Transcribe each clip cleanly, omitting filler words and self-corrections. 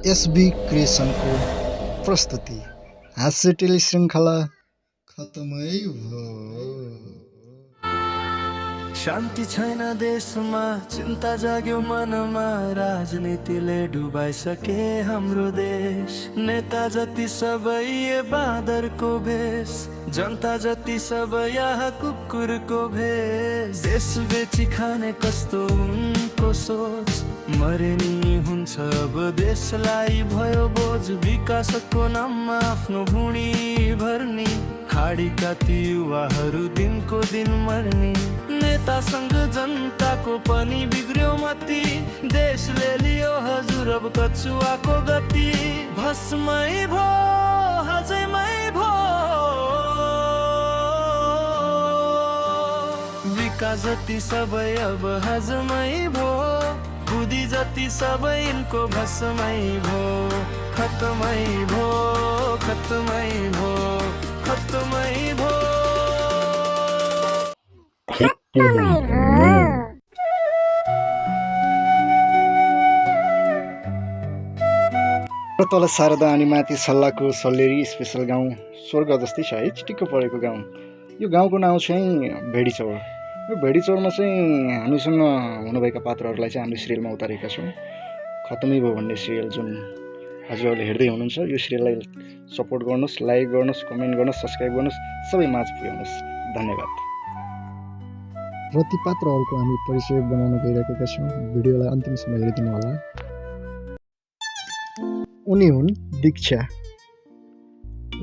SB क्रिएसनको प्रस्तुति हास्य टेलिश्रृङ्खला खतमै भयो। शान्ति छैन देशमा, चिन्ता जाग्यो मनमा, राजनीतिले डुबाइसके हाम्रो देश। नेता जति सबै बाँदरको भेष, जनता जति सबै यहाँ कुकुरको भेष। देश बेची खाने कस्तो उनको सोच, मरे नि हुन्छ अब देशलाई भयो बोझ। विकासको नाममा आफ्नो भुँडी भर्ने, खाडीका ती युवाहरू दिनको दिन मर्ने। नेतासँग जनताको पनि बिग्रियो मती, देशले लियो हजुर अब कछुवाको गति। भस्मै भो हजैमै भो, विकास जति सबै अब हजमै भो, बुद्धि जति सबै यिनको भस्मै भो। खतमै भो, खतमै भो, खतमै भो। र तल शारदा अनि माथि सल्लाहको सल्लेरी स्पेसल गाउँ स्वर्ग जस्तै छ है, चिटिक्क परेको गाउँ। यो गाउँको नाउँ चाहिँ भेडीचौर। यो भेडीचौरमा चाहिँ हामीसँग हुनुभएका पात्रहरूलाई चाहिँ हामीले सिरियलमा उतारेका छौँ। खतमै भयो भन्ने सिरियल जुन हजुरहरूले हेर्दै हुनुहुन्छ, यो सिरियललाई सपोर्ट गर्नुहोस्, लाइक गर्नुहोस्, कमेन्ट गर्नुहोस्, सब्सक्राइब गर्नुहोस्, सबै माझ पुर्याउनुहोस्। धन्यवाद। र ती पात्रहरूको हामी परिचय बनाउन गइरहेका छौँ। भिडियोलाई अन्तिमसम्म हेरिदिनु होला। उनी हुन् दीक्षा।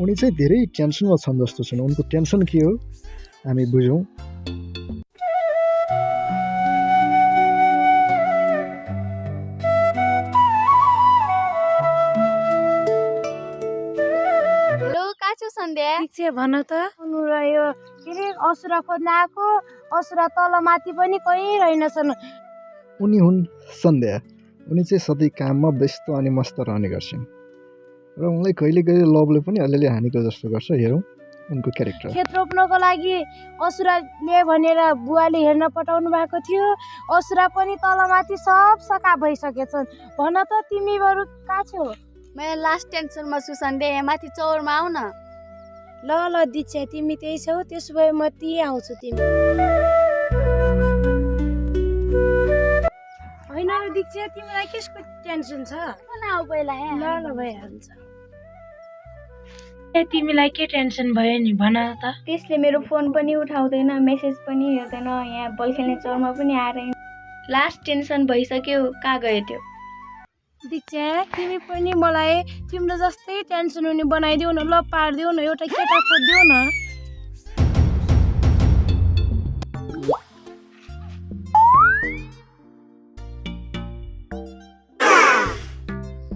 उनी चाहिँ धेरै टेन्सनमा छन् जस्तो छन्। उनको टेन्सन के हो हामी बुझौँ। दीक्षा भन त, यो के अरे असुरा खोज्न आएको, असुरा तल माथि पनि कहीँ रहेनछन्। उनी हुन् सन्ध्या। उनी चाहिँ सधैँ काममा व्यस्त अनि मस्त रहने गर्छन् र उनलाई कहिले कहिले लभले पनि अलिअलि हानेको जस्तो गर्छ। हेरौँ उनको क्यारेक्टर। खेत रोप्नको लागि असुराले भनेर बुवाले हेर्न पठाउनु भएको थियो। असुरा पनि तलमाथि सब सका भइसकेछन्। भन त तिमी बरु कहाँ छौ? मैले लास्ट टेन्सनमा छु सन्डे, माथि चौरमा आऊ न। ल ल दीक्षा, तिमी त्यही छौ, त्यसो भए म त्यहीँ आउँछु। तिमी होइन र दीक्षा, तिमीलाई केसको टेन्सन छ? आऊ पहिला हे। ल ल भइहाल्छ। तिमीलाई के टेन्सन भयो नि भन त? त्यसले मेरो फोन पनि उठाउँदैन, मेसेज पनि हेर्दैन, यहाँ बल खेल्ने चौरमा पनि आएर। लास्ट टेन्सन भइसक्यो, कहाँ गयो त्यो? दीक्षा, तिमी पनि मलाई तिम्रो जस्तै टेन्सन हुने बनाइदेऊ न, ल पारिदेऊ न, एउटा केटा खोजिदेऊ न।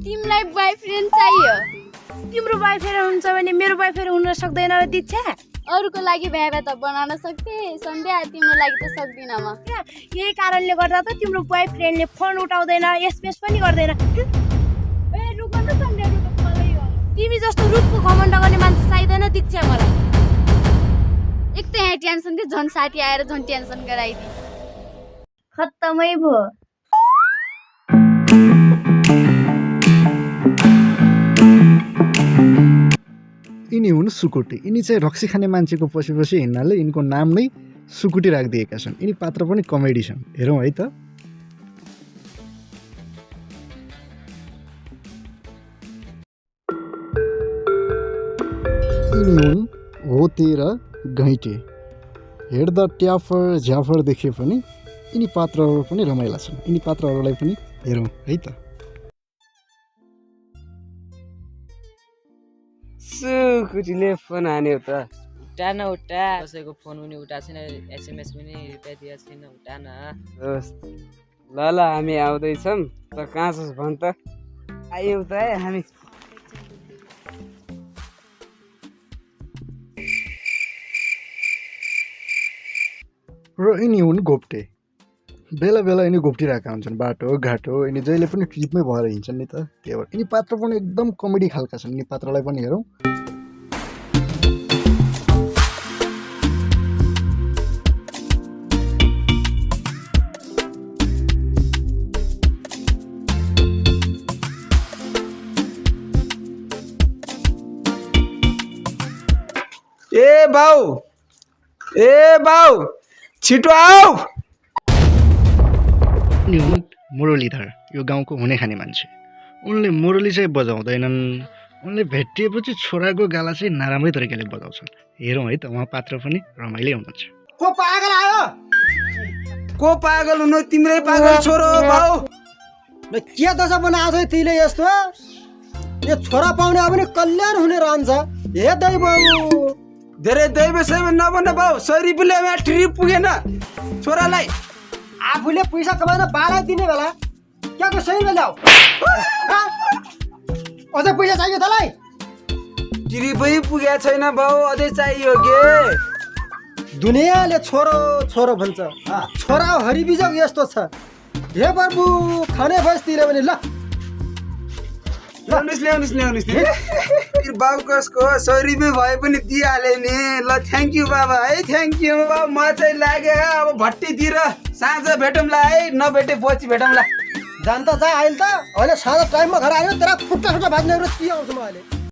तिमीलाई बोयफ्रेन्ड चाहियो? तिम्रो बोयफ्रेन्ड हुन्छ भने मेरो बोयफ्रेन्ड हुन सक्दैन र दीक्षा? अरूको लागि भ्याए त बनाउन सक्थे सन्ध्या, तिम्रो लागि त सक्दिनँ म। यही कारणले गर्दा त तिम्रो बोयफ्रेन्डले फोन उठाउँदैन, एसएमएस पनि गर्दैन। ए रुक न सन्ध्या, रुक मलाई हो। तिमी जस्तो रुखको घमण्ड गर्ने मान्छे चाहिँदैन दीक्षा मलाई। एक त यहाँ टेन्सन थियो, झन् साथी आएर झन् टेन्सन गराइदिए। खत्तमै भयो। यिनी हुन् सुकुटी। यिनी चाहिँ रक्सी खाने मान्छेको पछि पछि हिँड्नाले यिनको नाम नै सुकुटी राखिदिएका छन्। यिनी पात्र पनि कमेडी छन्। हेरौँ है त। यिनी हुन् होते र घैँटे। हेर्दा ट्याफर झ्याफर देखे पनि यिनी पात्रहरू पनि रमाइला छन्। यिनी पात्रहरूलाई पनि हेरौँ है त। सुकुटीले फोन हान्यो त, उठा न उठा। कसैको फोन पनि उठाएको छैन, एसएमएस पनि रिप्लाई दिएको छैन, उठा न। ल ल हामी आउँदैछौँ, त कहाँ छस् भन त। आयौँ त है हामी। र यिनी हुन् घोप्टे। बेला बेला यिनी घोप्टिरहेका हुन्छन्, बाटो घाटो यिनी जहिले पनि ट्रिपमै भएर हिँड्छन् नि त। त्यही भएर यिनी पात्र पनि एकदम कमेडी खालका छन्। यिनी पात्रलाई पनि हेरौँ। ए बाउ छिटो आऊ। नि हुन् मुरलीधर, यो गाउँको हुने खाने मान्छे। उनले मुरली चाहिँ बजाउँदैनन्, उनले भेटिएपछि छोराको गाला चाहिँ नराम्रै तरिकाले बजाउँछन्। हेरौँ है त उहाँ पात्र पनि रमाइलो हुनुहुन्छ। को पागल आयो? को पागल हुनु? तिम्रै पागल छोरो हो बाउ। ल के दशा बनाएको छ तिमीले यस्तो? यो छोरा पाउने अब नि कल्याण हुने रहन्छ। हे दैव, धेरै दैव सेवा नभन बाउ। 100 रुपियाँले ट्रिप पुगेन छोरालाई। आफूले पैसा कमाएर बाला दिने बेला क्या को सही ल्याऊ। अझै पैसा चाहियो तँलाई? ट्रिपै पुगेको छैन बाउ, अझै चाहियो के? दुनियाँले छोरो छोरो भन्छ, छोरा हरिबिजक यस्तो छ। हे प्रभु, खाने भएस तिरे भने ल ल्याउनुस् बाउ कसको 100 रुपियाँ भए पनि दिइहाले नि। ल थ्याङ्क यू बाबा है, थ्याङ्क यू बाबा। म चाहिँ लाग्यो अब भट्टीतिर साँझ भेटौँला है, नभेटे पछि भेटौँला। जान त जा अहिले त। अहिले साँझ टाइममा घर आयो तेरा खुट्टा बाज्ने के आउँछु म अहिले।